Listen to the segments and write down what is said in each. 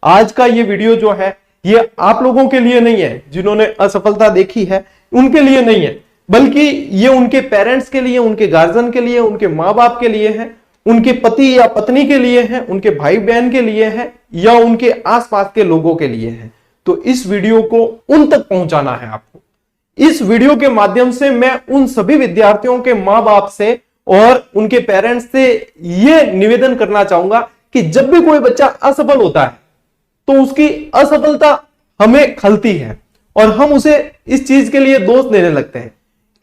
आज का ये वीडियो जो है ये आप लोगों के लिए नहीं है, जिन्होंने असफलता देखी है उनके लिए नहीं है, बल्कि ये उनके पेरेंट्स के लिए, उनके गार्जियन के लिए, उनके माँ बाप के लिए है, उनके पति या पत्नी के लिए है, उनके भाई बहन के लिए है, या उनके आसपास के लोगों के लिए है। तो इस वीडियो को उन तक पहुंचाना है आपको। इस वीडियो के माध्यम से मैं उन सभी विद्यार्थियों के माँ बाप से और उनके पेरेंट्स से यह निवेदन करना चाहूंगा कि जब भी कोई बच्चा असफल होता है तो उसकी असफलता हमें खलती है और हम उसे इस चीज के लिए दोष देने लगते हैं।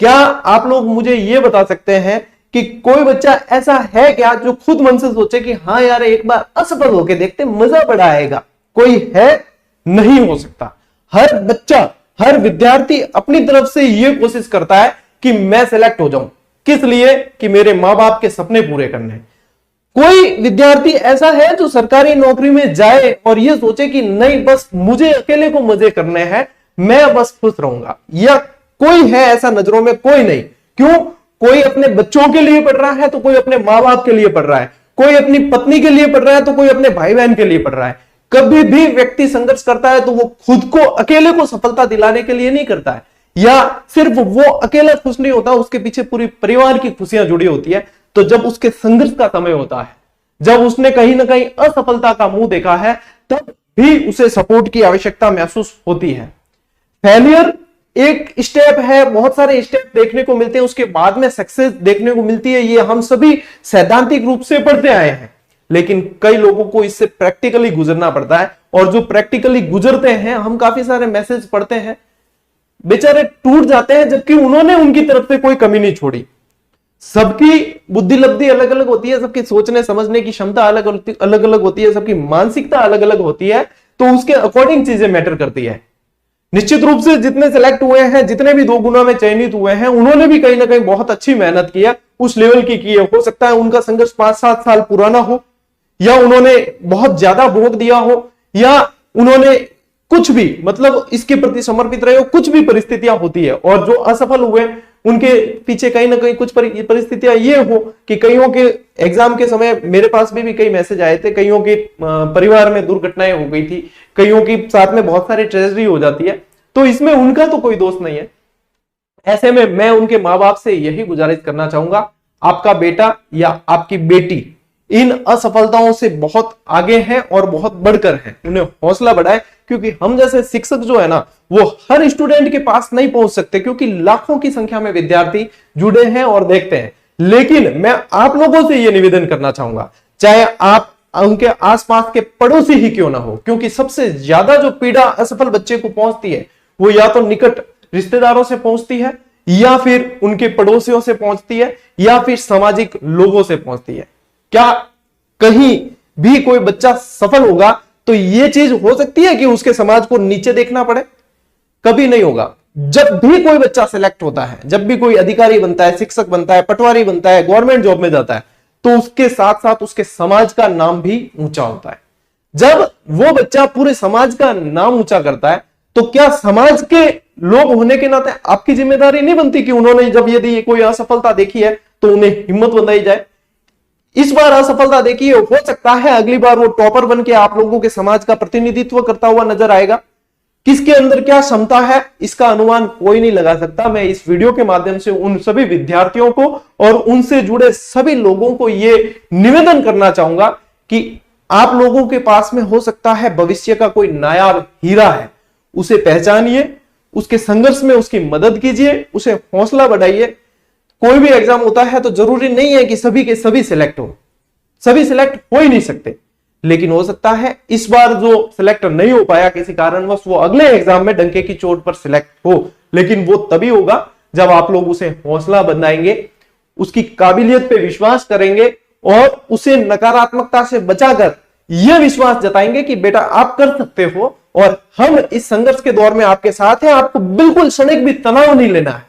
क्या आप लोग मुझे यह बता सकते हैं कि कोई बच्चा ऐसा है क्या जो खुद मन से सोचे कि हाँ यार एक बार असफल होके देखते मजा बड़ा आएगा? कोई है? नहीं हो सकता। हर बच्चा, हर विद्यार्थी अपनी तरफ से यह कोशिश करता है कि मैं सिलेक्ट हो जाऊं। किस लिए? कि मेरे मां बाप के सपने पूरे करने हैं। कोई विद्यार्थी ऐसा है जो सरकारी नौकरी में जाए और यह सोचे कि नहीं बस मुझे अकेले को मजे करने हैं, मैं बस खुश रहूंगा? या कोई है ऐसा? नजरों में कोई नहीं। क्यों? कोई अपने बच्चों के लिए पढ़ रहा है तो कोई अपने मां बाप के लिए पढ़ रहा है, कोई अपनी पत्नी के लिए पढ़ रहा है तो कोई अपने भाई बहन के लिए पढ़ रहा है। कभी भी व्यक्ति संघर्ष करता है तो वो खुद को, अकेले को सफलता दिलाने के लिए नहीं करता है, या सिर्फ वो अकेला खुश नहीं होता, उसके पीछे पूरी परिवार की खुशियां जुड़ी होती है। तो जब उसके संघर्ष का समय होता है, जब उसने कहीं ना कहीं असफलता का मुंह देखा है, तब भी उसे सपोर्ट की आवश्यकता महसूस होती है। फेलियर एक स्टेप है, बहुत सारे स्टेप देखने को मिलते हैं, उसके बाद में सक्सेस देखने को मिलती है। ये हम सभी सैद्धांतिक रूप से पढ़ते आए हैं, लेकिन कई लोगों को इससे प्रैक्टिकली गुजरना पड़ता है। और जो प्रैक्टिकली गुजरते हैं, हम काफी सारे मैसेज पढ़ते हैं, बेचारे टूट जाते हैं, जबकि उन्होंने उनकी तरफ से कोई कमी नहीं छोड़ी। सबकी बुद्धि लब्धि अलग अलग होती है, सबकी सोचने समझने की क्षमता अलग अलग होती है, सबकी मानसिकता अलग अलग होती है, तो उसके अकॉर्डिंग चीजें मैटर करती है। निश्चित रूप से जितने सिलेक्ट हुए हैं, जितने भी 2 गुना में चयनित हुए हैं, उन्होंने भी कहीं ना कहीं बहुत अच्छी मेहनत की है, उस लेवल की है। हो सकता है उनका संघर्ष 5-7 साल पुराना हो, या उन्होंने बहुत ज्यादा भोग दिया हो, या उन्होंने कुछ भी मतलब इसके प्रति समर्पित रहे हो, कुछ भी परिस्थितियां होती है। और जो असफल हुए उनके पीछे कहीं ना कहीं कुछ परिस्थितियां ये हो कि कईयों के एग्जाम के समय मेरे पास भी कई मैसेज आए थे, कईयों के परिवार में दुर्घटनाएं हो गई थी, कईयों की साथ में बहुत सारी ट्रेजेडी हो जाती है, तो इसमें उनका तो कोई दोष नहीं है। ऐसे में मैं उनके माँ बाप से यही गुजारिश करना चाहूंगा, आपका बेटा या आपकी बेटी इन असफलताओं से बहुत आगे हैं और बहुत बढ़कर हैं, उन्हें हौसला बढ़ाए। क्योंकि हम जैसे शिक्षक जो है ना, वो हर स्टूडेंट के पास नहीं पहुंच सकते, क्योंकि लाखों की संख्या में विद्यार्थी जुड़े हैं और देखते हैं। लेकिन मैं आप लोगों से यह निवेदन करना चाहूंगा, चाहे आप उनके आसपास के पड़ोसी ही क्यों ना हो, क्योंकि सबसे ज्यादा जो पीड़ा असफल बच्चे को पहुंचती है वो या तो निकट रिश्तेदारों से पहुंचती है, या फिर उनके पड़ोसियों से पहुंचती है, या फिर सामाजिक लोगों से पहुंचती है। क्या कहीं भी कोई बच्चा सफल होगा तो यह चीज हो सकती है कि उसके समाज को नीचे देखना पड़े? कभी नहीं होगा। जब भी कोई बच्चा सिलेक्ट होता है, जब भी कोई अधिकारी बनता है, शिक्षक बनता है, पटवारी बनता है, गवर्नमेंट जॉब में जाता है, तो उसके साथ साथ उसके समाज का नाम भी ऊंचा होता है। जब वो बच्चा पूरे समाज का नाम ऊंचा करता है, तो क्या समाज के लोग होने के नाते आपकी जिम्मेदारी नहीं बनती कि उन्होंने जब यदि कोई असफलता देखी है तो उन्हें हिम्मत बंधाई जाए? इस बार असफलता देखिए, हो सकता है अगली बार वो टॉपर बन के आप लोगों के समाज का प्रतिनिधित्व करता हुआ नजर आएगा। किसके अंदर क्या क्षमता है इसका अनुमान कोई नहीं लगा सकता। मैं इस वीडियो के माध्यम से उन सभी विद्यार्थियों को और उनसे जुड़े सभी लोगों को यह निवेदन करना चाहूंगा कि आप लोगों के पास में हो सकता है भविष्य का कोई नायाब हीरा है, उसे पहचानिए, उसके संघर्ष में उसकी मदद कीजिए, उसे हौसला बढ़ाइए। कोई भी एग्जाम होता है तो जरूरी नहीं है कि सभी के सभी सिलेक्ट हो, सभी सिलेक्ट हो ही नहीं सकते, लेकिन हो सकता है इस बार जो सिलेक्ट नहीं हो पाया किसी कारणवश, वो अगले एग्जाम में डंके की चोट पर सिलेक्ट हो। लेकिन वो तभी होगा जब आप लोग उसे हौसला बंधाएंगे, उसकी काबिलियत पे विश्वास करेंगे और उसे नकारात्मकता से बचाकर यह विश्वास जताएंगे कि बेटा आप कर सकते हो और हम इस संघर्ष के दौर में आपके साथ हैं। आपको बिल्कुल क्षणिक भी तनाव नहीं लेना है,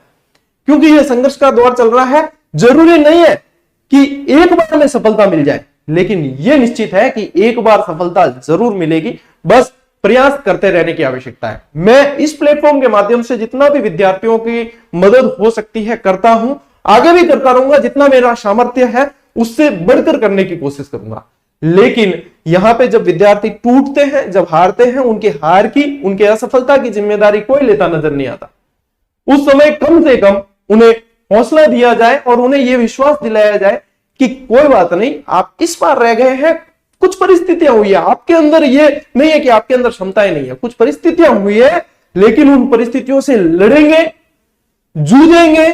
क्योंकि यह संघर्ष का दौर चल रहा है। जरूरी नहीं है कि एक बार में सफलता मिल जाए, लेकिन यह निश्चित है कि एक बार सफलता जरूर मिलेगी, बस प्रयास करते रहने की आवश्यकता है। मैं इस प्लेटफॉर्म के माध्यम से जितना भी विद्यार्थियों की मदद हो सकती है करता हूं, आगे भी करता रहूंगा। जितना मेरा सामर्थ्य है उससे बढ़कर करने की कोशिश करूंगा। लेकिन यहां पे जब विद्यार्थी टूटते हैं, जब हारते हैं, उनके हार की, उनके असफलता की जिम्मेदारी कोई लेता नजर नहीं आता। उस समय कम से कम उन्हें हौसला दिया जाए और उन्हें यह विश्वास दिलाया जाए कि कोई बात नहीं, आप इस बार रह गए हैं, कुछ परिस्थितियां हुई है, आपके अंदर ये नहीं है कि आपके अंदर क्षमताएं नहीं है, कुछ परिस्थितियां हुई है, लेकिन उन परिस्थितियों से लड़ेंगे, जूझेंगे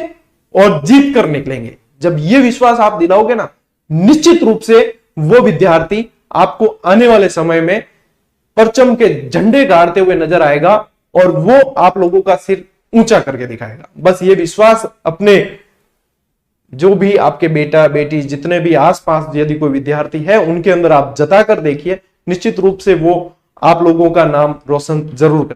और जीत कर निकलेंगे। जब ये विश्वास आप दिलाओगे ना, निश्चित रूप से वो विद्यार्थी आपको आने वाले समय में परचम के झंडे गाड़ते हुए नजर आएगा और वो आप लोगों का सिर ऊंचा करके दिखाएगा। बस ये विश्वास अपने जो भी आपके बेटा बेटी जितने भी आसपास यदि कोई विद्यार्थी है उनके अंदर आप जता कर देखिए, निश्चित रूप से वो आप लोगों का नाम रोशन जरूर करें।